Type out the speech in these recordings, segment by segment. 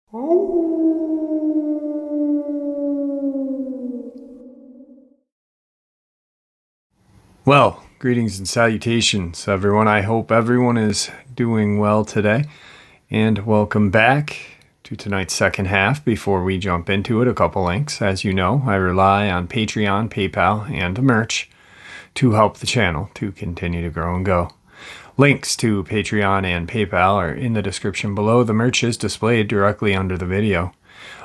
Well, greetings and salutations, everyone. I hope everyone is doing well today. And welcome back to tonight's second half. Before we jump into it, a couple links. As you know, I rely on Patreon, PayPal, and the merch to help the channel to continue to grow and go. Links to Patreon and PayPal are in the description below. The merch is displayed directly under the video.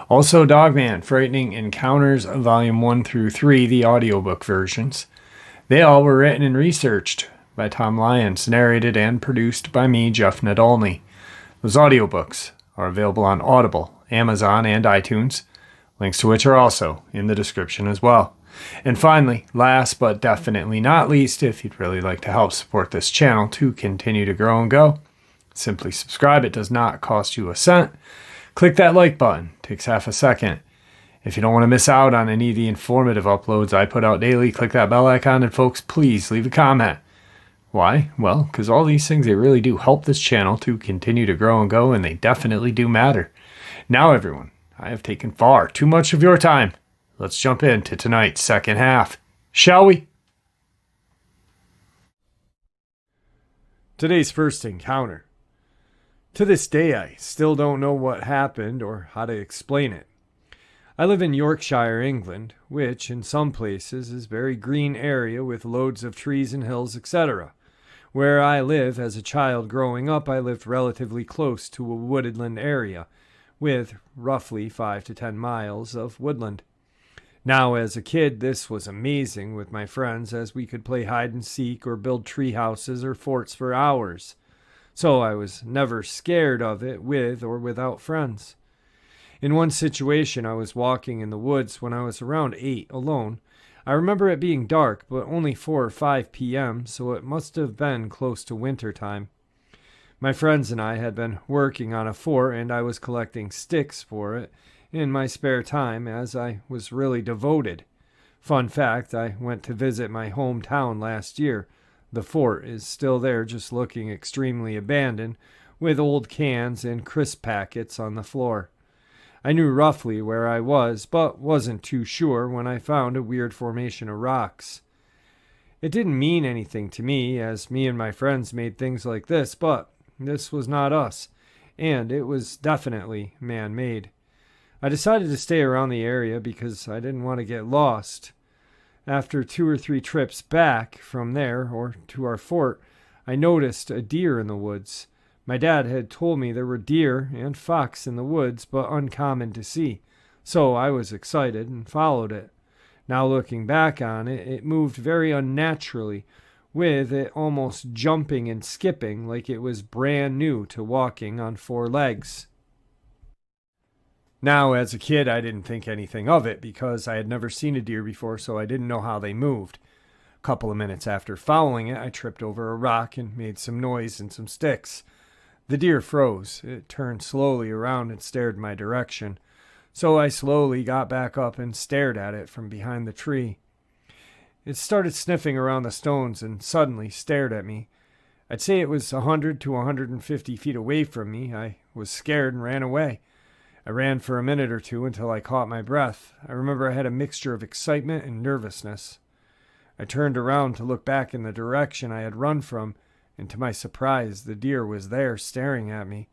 Also, Dogman, Frightening Encounters, Volume 1 through 3, the audiobook versions. They all were written and researched by Tom Lyons, narrated and produced by me, Jeff Nadolny. Those audiobooks are available on Audible, Amazon, and iTunes, links to which are also in the description as well. And finally, last but definitely not least, if you'd really like to help support this channel to continue to grow and go, simply subscribe. It does not cost you a cent. Click that like button. Takes half a second. If you don't want to miss out on any of the informative uploads I put out daily, click that bell icon, and folks, please leave a comment. Why? Well, because all these things, they really do help this channel to continue to grow and go, and they definitely do matter. Now, everyone, I have taken far too much of your time. Let's jump into tonight's second half, shall we? Today's first encounter. To this day, I still don't know what happened or how to explain it. I live in Yorkshire, England, which in some places is a very green area with loads of trees and hills, etc. Where I live as a child growing up, I lived relatively close to a woodland area with roughly 5 to 10 miles of woodland. Now, as a kid, this was amazing with my friends, as we could play hide and seek or build tree houses or forts for hours. So I was never scared of it with or without friends. In one situation, I was walking in the woods when I was around 8 alone. I remember it being dark, but only 4 or 5 p.m., so it must have been close to winter time. My friends and I had been working on a fort, and I was collecting sticks for it in my spare time, as I was really devoted. Fun fact, I went to visit my hometown last year. The fort is still there, just looking extremely abandoned, with old cans and crisp packets on the floor. I knew roughly where I was, but wasn't too sure when I found a weird formation of rocks. It didn't mean anything to me, as me and my friends made things like this, but this was not us, and it was definitely man-made. I decided to stay around the area because I didn't want to get lost. After 2 or 3 trips back from there, or to our fort, I noticed a deer in the woods. My dad had told me there were deer and fox in the woods, but uncommon to see, so I was excited and followed it. Now looking back on it, it moved very unnaturally, with it almost jumping and skipping like it was brand new to walking on 4 legs. Now, as a kid, I didn't think anything of it because I had never seen a deer before, so I didn't know how they moved. A couple of minutes after following it, I tripped over a rock and made some noise and some sticks. The deer froze. It turned slowly around and stared my direction, so I slowly got back up and stared at it from behind the tree. It started sniffing around the stones and suddenly stared at me. I'd say it was 100 to 150 feet away from me. I was scared and ran away. I ran for a minute or two until I caught my breath. I remember I had a mixture of excitement and nervousness. I turned around to look back in the direction I had run from, and to my surprise, the deer was there staring at me.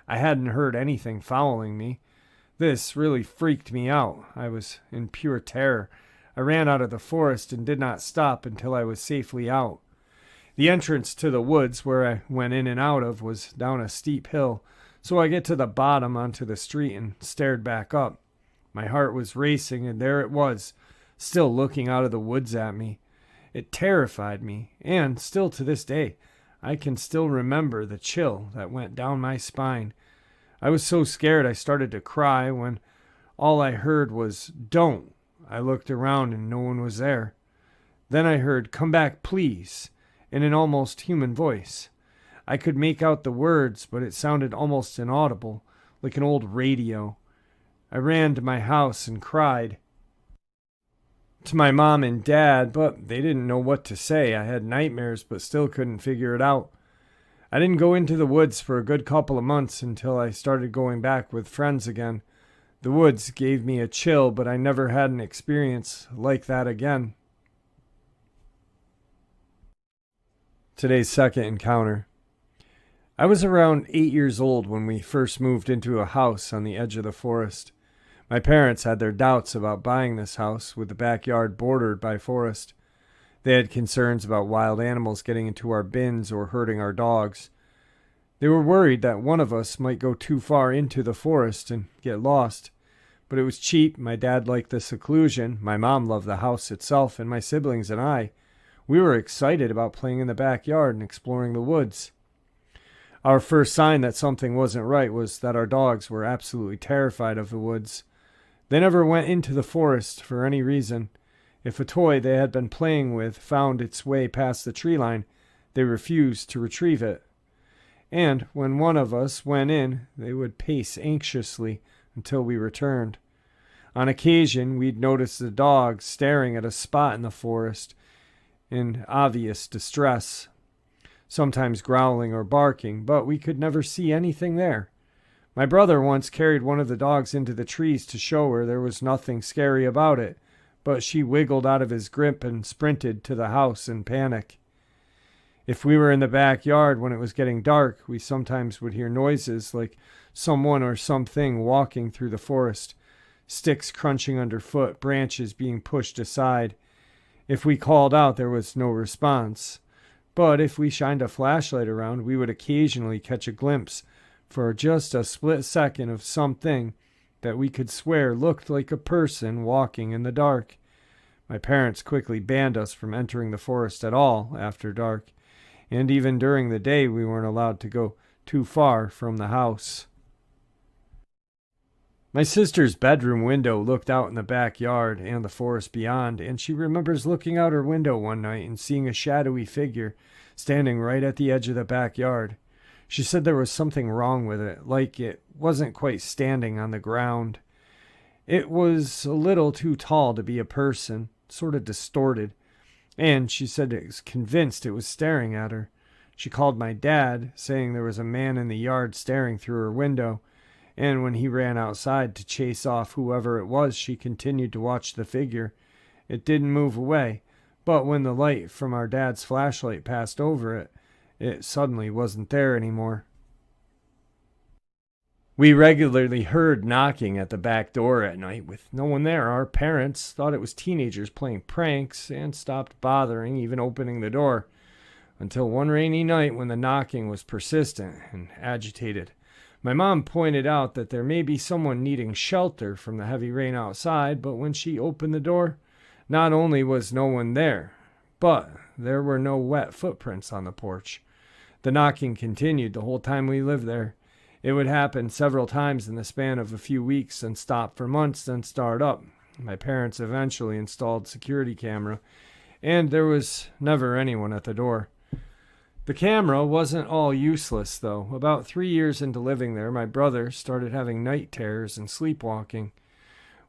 I hadn't heard anything following me. This really freaked me out. I was in pure terror. I ran out of the forest and did not stop until I was safely out. The entrance to the woods where I went in and out of was down a steep hill, so I get to the bottom onto the street and stared back up. My heart was racing, and there it was, still looking out of the woods at me. It terrified me, and still to this day, I can still remember the chill that went down my spine. I was so scared I started to cry when all I heard was, "Don't." I looked around and no one was there. Then I heard, "Come back, please," in an almost human voice. I could make out the words, but it sounded almost inaudible, like an old radio. I ran to my house and cried to my mom and dad, but they didn't know what to say. I had nightmares, but still couldn't figure it out. I didn't go into the woods for a good couple of months until I started going back with friends again. The woods gave me a chill, but I never had an experience like that again. Today's second encounter. I was around 8 years old when we first moved into a house on the edge of the forest. My parents had their doubts about buying this house with the backyard bordered by forest. They had concerns about wild animals getting into our bins or hurting our dogs. They were worried that one of us might go too far into the forest and get lost. But it was cheap. My dad liked the seclusion. My mom loved the house itself, and my siblings and we were excited about playing in the backyard and exploring the woods. Our first sign that something wasn't right was that our dogs were absolutely terrified of the woods. They never went into the forest for any reason. If a toy they had been playing with found its way past the tree line, they refused to retrieve it. And when one of us went in, they would pace anxiously until we returned. On occasion, we'd notice the dogs staring at a spot in the forest in obvious distress, sometimes growling or barking, but we could never see anything there. My brother once carried one of the dogs into the trees to show her there was nothing scary about it, but she wiggled out of his grip and sprinted to the house in panic. If we were in the backyard when it was getting dark, we sometimes would hear noises like someone or something walking through the forest, sticks crunching underfoot, branches being pushed aside. If we called out, there was no response. But if we shined a flashlight around, we would occasionally catch a glimpse for just a split second of something that we could swear looked like a person walking in the dark. My parents quickly banned us from entering the forest at all after dark, and even during the day we weren't allowed to go too far from the house. My sister's bedroom window looked out in the backyard and the forest beyond, and she remembers looking out her window one night and seeing a shadowy figure standing right at the edge of the backyard. She said there was something wrong with it, like it wasn't quite standing on the ground. It was a little too tall to be a person, sort of distorted, and she said it was convinced it was staring at her. She called my dad, saying there was a man in the yard staring through her window, and when he ran outside to chase off whoever it was, she continued to watch the figure. It didn't move away, but when the light from our dad's flashlight passed over it, it suddenly wasn't there anymore. We regularly heard knocking at the back door at night with no one there. Our parents thought it was teenagers playing pranks and stopped bothering even opening the door, until one rainy night when the knocking was persistent and agitated. My mom pointed out that there may be someone needing shelter from the heavy rain outside, but when she opened the door, not only was no one there, but there were no wet footprints on the porch. The knocking continued the whole time we lived there. It would happen several times in the span of a few weeks and stop for months, then start up. My parents eventually installed security camera, and there was never anyone at the door. The camera wasn't all useless, though. About 3 years into living there, my brother started having night terrors and sleepwalking.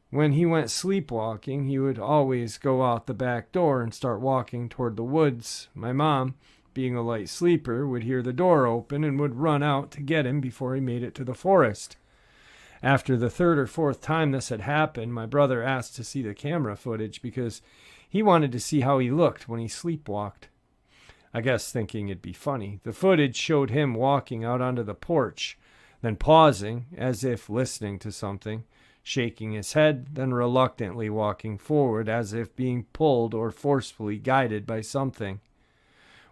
When he went sleepwalking, he would always go out the back door and start walking toward the woods. My mom, being a light sleeper, would hear the door open and would run out to get him before he made it to the forest. After the third or fourth time this had happened, my brother asked to see the camera footage because he wanted to see how he looked when he sleepwalked. I guess thinking it'd be funny. The footage showed him walking out onto the porch, then pausing, as if listening to something, shaking his head, then reluctantly walking forward as if being pulled or forcefully guided by something.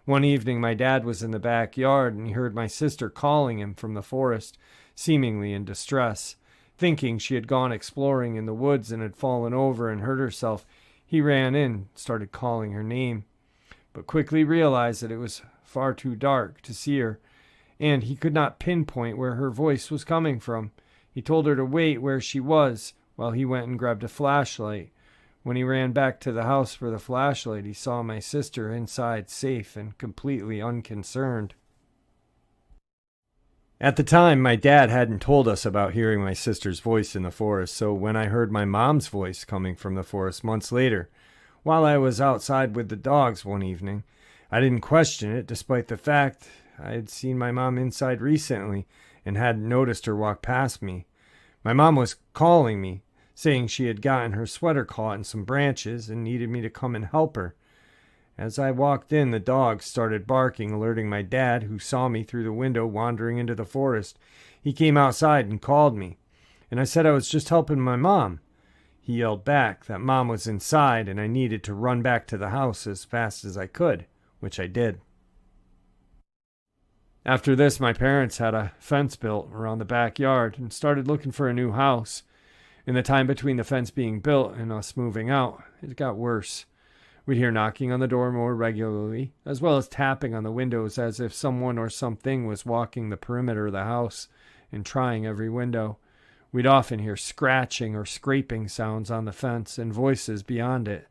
One evening my dad was in the backyard and he heard my sister calling him from the forest, seemingly in distress. Thinking she had gone exploring in the woods and had fallen over and hurt herself, he ran in, started calling her name, but quickly realized that it was far too dark to see her, and he could not pinpoint where her voice was coming from. He told her to wait where she was while he went and grabbed a flashlight. When he ran back to the house for the flashlight, he saw my sister inside, safe and completely unconcerned. At the time, my dad hadn't told us about hearing my sister's voice in the forest, so when I heard my mom's voice coming from the forest months later, while I was outside with the dogs one evening, I didn't question it, despite the fact I had seen my mom inside recently and hadn't noticed her walk past me. My mom was calling me, saying she had gotten her sweater caught in some branches and needed me to come and help her. As I walked in, the dogs started barking, alerting my dad, who saw me through the window wandering into the forest. He came outside and called me, and I said I was just helping my mom. He yelled back that Mom was inside and I needed to run back to the house as fast as I could, which I did. After this, my parents had a fence built around the backyard and started looking for a new house. In the time between the fence being built and us moving out, it got worse. We'd hear knocking on the door more regularly, as well as tapping on the windows as if someone or something was walking the perimeter of the house and trying every window. We'd often hear scratching or scraping sounds on the fence and voices beyond it.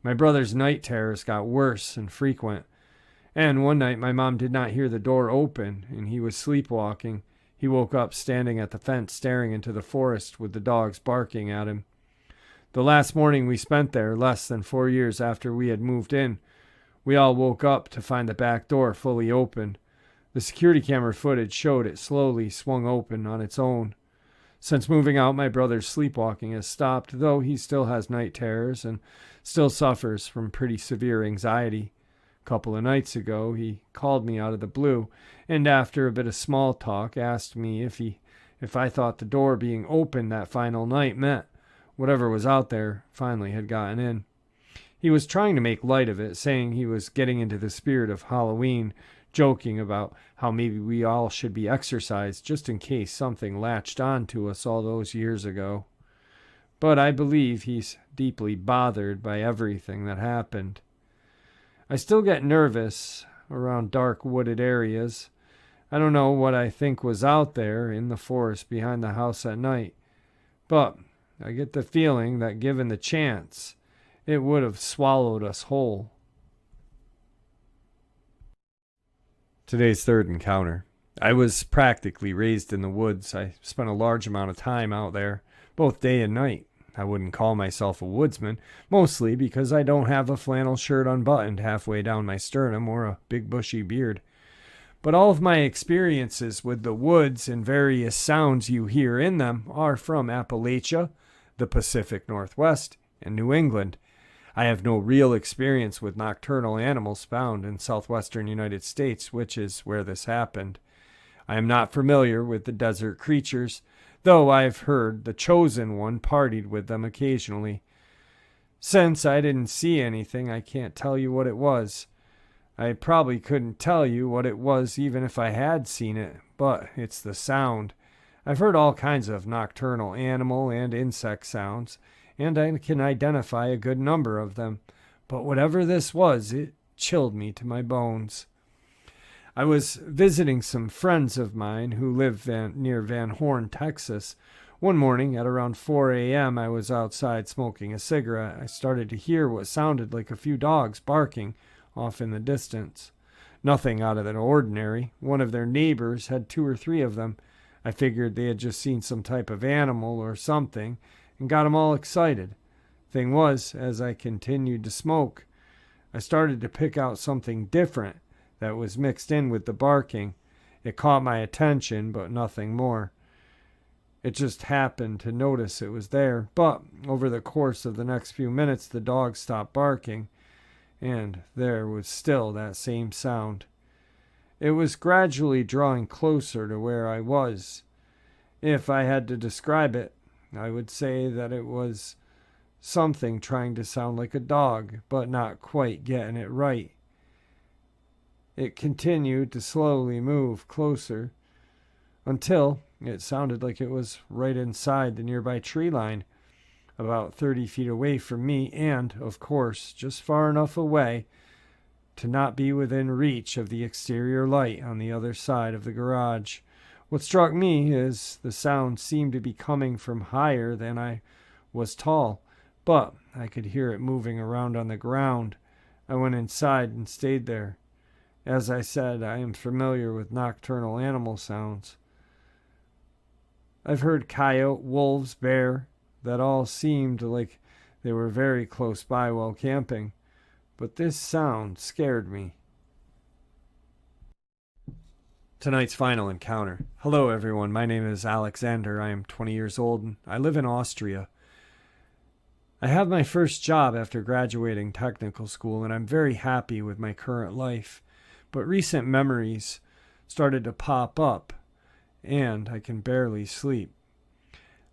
My brother's night terrors got worse and frequent, and one night my mom did not hear the door open and he was sleepwalking. He woke up standing at the fence staring into the forest with the dogs barking at him. The last morning we spent there, less than 4 years after we had moved in, we all woke up to find the back door fully open. The security camera footage showed it slowly swung open on its own. Since moving out, my brother's sleepwalking has stopped, though he still has night terrors and still suffers from pretty severe anxiety. A couple of nights ago, he called me out of the blue, and after a bit of small talk, asked me if I thought the door being open that final night meant whatever was out there finally had gotten in. He was trying to make light of it, saying he was getting into the spirit of Halloween, joking about how maybe we all should be exercised just in case something latched on to us all those years ago. But I believe he's deeply bothered by everything that happened. I still get nervous around dark wooded areas. I don't know what I think was out there in the forest behind the house at night, but I get the feeling that given the chance, it would have swallowed us whole. Today's third encounter. I was practically raised in the woods. I spent a large amount of time out there, both day and night. I wouldn't call myself a woodsman, mostly because I don't have a flannel shirt unbuttoned halfway down my sternum or a big bushy beard. But all of my experiences with the woods and various sounds you hear in them are from Appalachia, the Pacific Northwest, and New England. I have no real experience with nocturnal animals found in southwestern United States, which is where this happened. I am not familiar with the desert creatures, though I've heard the chosen one partied with them occasionally. Since I didn't see anything, I can't tell you what it was. I probably couldn't tell you what it was even if I had seen it, but it's the sound. I've heard all kinds of nocturnal animal and insect sounds, and I can identify a good number of them. But whatever this was, it chilled me to my bones. I was visiting some friends of mine who live near Van Horn, Texas. One morning at around 4 a.m., I was outside smoking a cigarette. I started to hear what sounded like a few dogs barking off in the distance. Nothing out of the ordinary. One of their neighbors had 2 or 3 of them. I figured they had just seen some type of animal or something and got them all excited. Thing was, as I continued to smoke, I started to pick out something different that was mixed in with the barking. It caught my attention, but nothing more. It just happened to notice it was there, but over the course of the next few minutes the dog stopped barking, and there was still that same sound. It was gradually drawing closer to where I was. If I had to describe it, I would say that it was something trying to sound like a dog, but not quite getting it right. It continued to slowly move closer until it sounded like it was right inside the nearby tree line, about 30 feet away from me, and, of course, just far enough away to not be within reach of the exterior light on the other side of the garage. What struck me is the sound seemed to be coming from higher than I was tall, but I could hear it moving around on the ground. I went inside and stayed there. As I said, I am familiar with nocturnal animal sounds. I've heard coyote, wolves, bear, that all seemed like they were very close by while camping, but this sound scared me. Tonight's final encounter. Hello, everyone. My name is Alexander. I am 20 years old and I live in Austria. I have my first job after graduating technical school and I'm very happy with my current life. But recent memories started to pop up and I can barely sleep.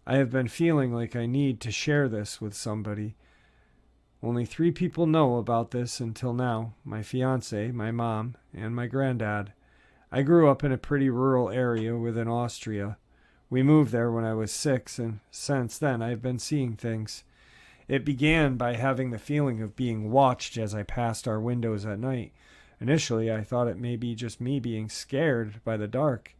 I have been feeling like I need to share this with somebody. Only 3 people know about this until now: my fiance, my mom, and my granddad. I grew up in a pretty rural area within Austria. We moved there when I was 6, and since then I've been seeing things. It began by having the feeling of being watched as I passed our windows at night. Initially, I thought it may be just me being scared by the dark.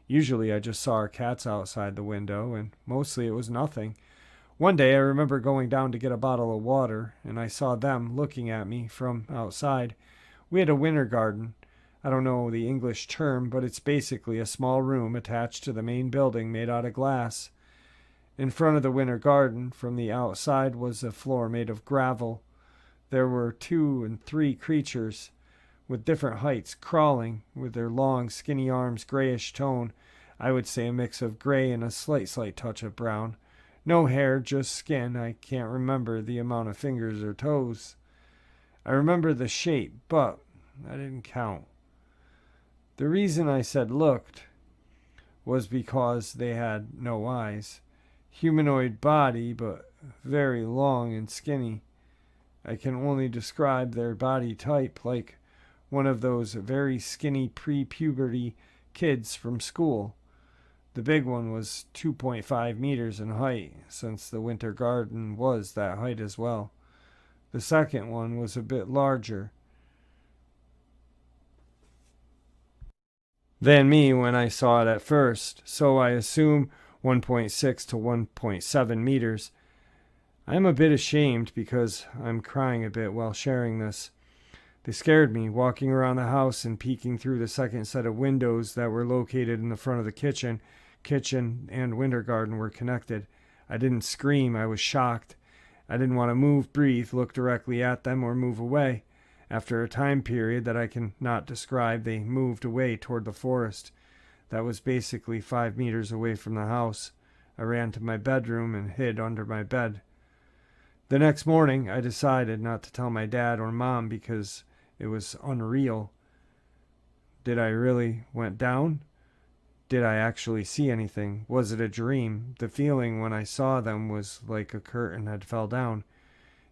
Usually I just saw our cats outside the window, and mostly it was nothing. One day I remember going down to get a bottle of water, and I saw them looking at me from outside. We had a winter garden. I don't know the English term, but it's basically a small room attached to the main building made out of glass. In front of the winter garden, from the outside, was a floor made of gravel. There were 2 and 3 creatures with different heights crawling with their long, skinny arms, grayish tone. I would say a mix of gray and a slight touch of brown. No hair, just skin. I can't remember the amount of fingers or toes. I remember the shape, but I didn't count. The reason I said looked was because they had no eyes. Humanoid body, but very long and skinny. I can only describe their body type like one of those very skinny pre-puberty kids from school. The big one was 2.5 meters in height, since the winter garden was that height as well. The second one was a bit larger than me when I saw it at first, so I assume 1.6 to 1.7 meters. I am a bit ashamed because I'm crying a bit while sharing this. They scared me, walking around the house and peeking through the second set of windows that were located in the front of the kitchen. Kitchen and winter garden were connected. I didn't scream, I was shocked. I didn't want to move, breathe, look directly at them, or move away. After a time period that I can not describe, they moved away toward the forest. That was basically 5 meters away from the house. I ran to my bedroom and hid under my bed. The next morning, I decided not to tell my dad or mom because it was unreal. Did I really went down? Did I actually see anything? Was it a dream? The feeling when I saw them was like a curtain had fell down.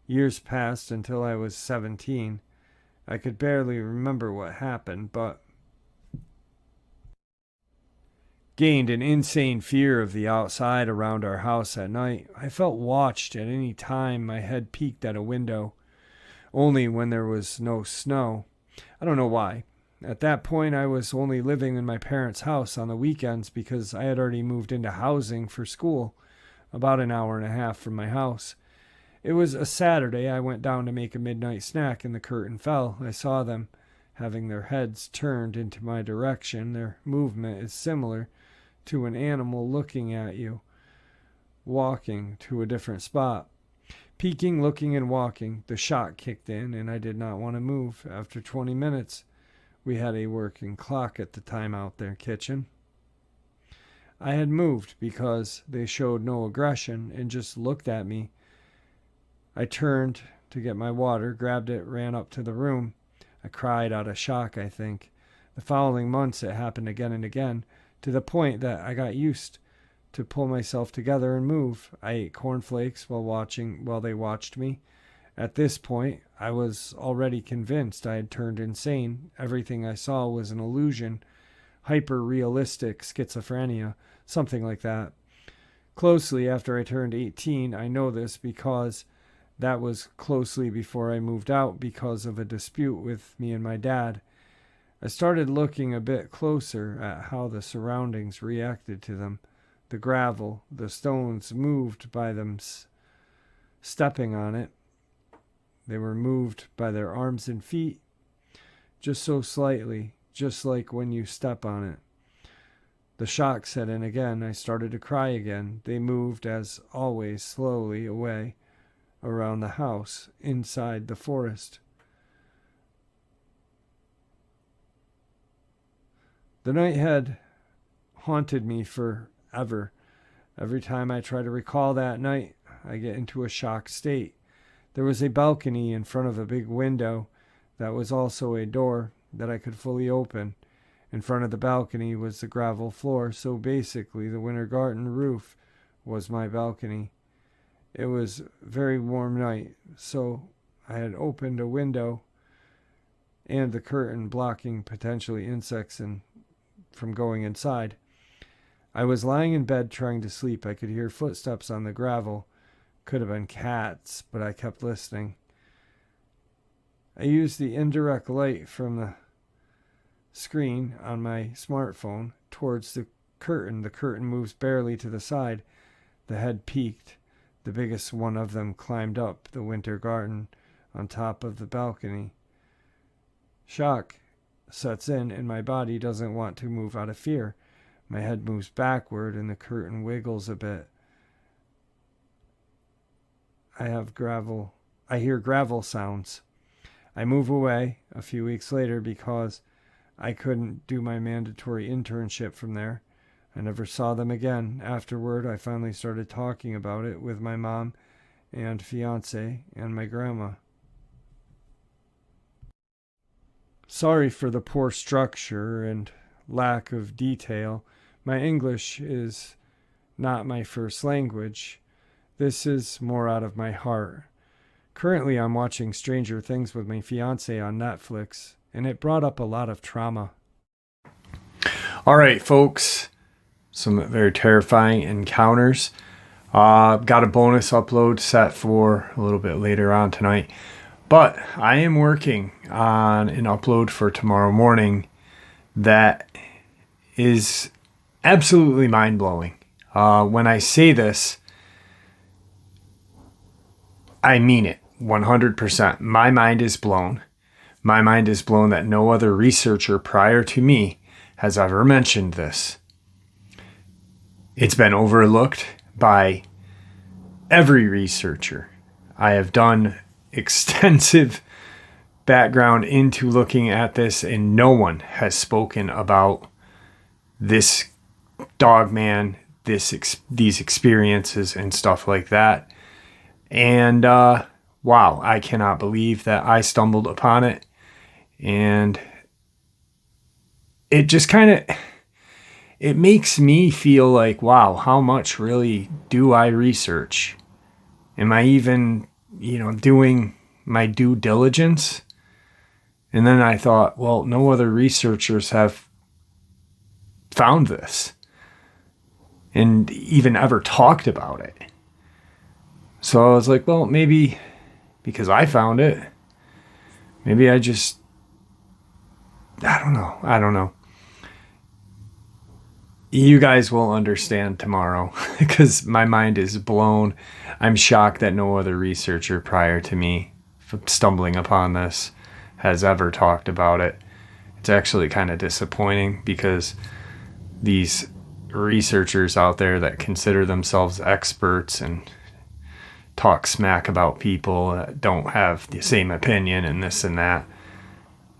Years passed until I was 17. I could barely remember what happened, but gained an insane fear of the outside around our house at night. I felt watched at any time my head peeked at a window, only when there was no snow. I don't know why. At that point, I was only living in my parents' house on the weekends because I had already moved into housing for school, about an hour and a half from my house. It was a Saturday. I went down to make a midnight snack and the curtain fell. I saw them, having their heads turned into my direction. Their movement is similar to an animal looking at you, walking to a different spot. Peeking, looking, and walking. The shock kicked in, and I did not want to move. After 20 minutes, we had a working clock at the time out there kitchen. I had moved because they showed no aggression and just looked at me. I turned to get my water, grabbed it, ran up to the room. I cried out of shock, I think. The following months it happened again and again, to the point that I got used to pull myself together and move. I ate cornflakes while they watched me. At this point, I was already convinced I had turned insane. Everything I saw was an illusion, hyper-realistic schizophrenia, something like that. Closely after I turned 18, I know this because that was closely before I moved out because of a dispute with me and my dad. I started looking a bit closer at how the surroundings reacted to them. The gravel, the stones moved by them stepping on it. They were moved by their arms and feet, just so slightly, just like when you step on it. The shock set in again. I started to cry again. They moved, as always, slowly away around the house, inside the forest. The night had haunted me forever. Every time I try to recall that night, I get into a shocked state. There was a balcony in front of a big window that was also a door that I could fully open. In front of the balcony was the gravel floor, so basically the winter garden roof was my balcony. It was a very warm night, so I had opened a window and the curtain blocking potentially insects from going inside. I was lying in bed trying to sleep. I could hear footsteps on the gravel. Could have been cats, but I kept listening. I used the indirect light from the screen on my smartphone towards the curtain. The curtain moves barely to the side. The head peeked. The biggest one of them climbed up the winter garden on top of the balcony. Shock sets in, and my body doesn't want to move out of fear. My head moves backward, and the curtain wiggles a bit. I hear gravel sounds. I move away a few weeks later because I couldn't do my mandatory internship from there. I never saw them again. Afterward, I finally started talking about it with my mom and fiance and my grandma. Sorry for the poor structure and lack of detail. My English is not my first language. This is more out of my heart. Currently, I'm watching Stranger Things with my fiance on Netflix, and it brought up a lot of trauma. All right, folks. Some very terrifying encounters. Got a bonus upload set for a little bit later on tonight. But I am working on an upload for tomorrow morning that is absolutely mind-blowing. When I say this, I mean it 100%. My mind is blown. My mind is blown that no other researcher prior to me has ever mentioned this. It's been overlooked by every researcher. I have done extensive background into looking at this, and no one has spoken about this Dogman, these experiences and stuff like that. And wow, I cannot believe that I stumbled upon it. And it just it makes me feel like, wow, how much really do I research? Am I even, doing my due diligence? And then I thought, well, no other researchers have found this and even ever talked about it. So I was like, well, maybe because I found it, maybe I don't know. You guys will understand tomorrow because my mind is blown. I'm shocked that no other researcher prior to me stumbling upon this has ever talked about it. It's actually kind of disappointing because these researchers out there that consider themselves experts and talk smack about people that don't have the same opinion and this and that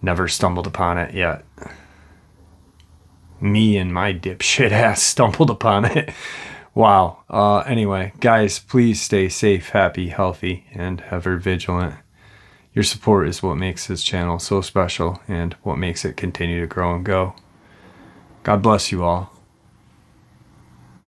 never stumbled upon it yet. Me and my dipshit ass stumbled upon it. Wow. Anyway, guys, please stay safe, happy, healthy, and ever vigilant. Your support is what makes this channel so special and what makes it continue to grow and go. God bless you all.